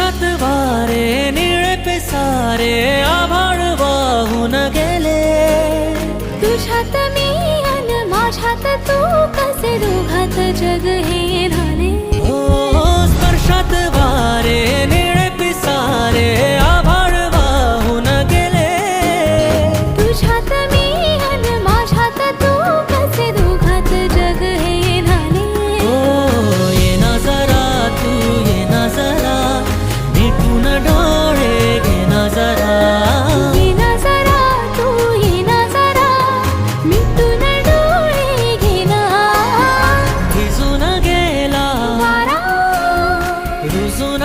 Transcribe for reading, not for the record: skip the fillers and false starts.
स्पर्शात वारे निळे पिसारे आभाळ वाहून गेले. तुझ्यात मी अन माझ्यात तू कसे दोघात जग हे झाले. हो स्पर्शात वारे निळे पिसारे आभाळ वाहून गेले. तुझ्यात मी अन माझ्यात तू कसे दोघात जग हे झाले. हो ये ना जरा तू ये ना जरा मिटून डोळे घे ना जरा. ये ना जरा तू ये ना जरा मिटून डोळे घे ना. भिजून गेला वारा रुजून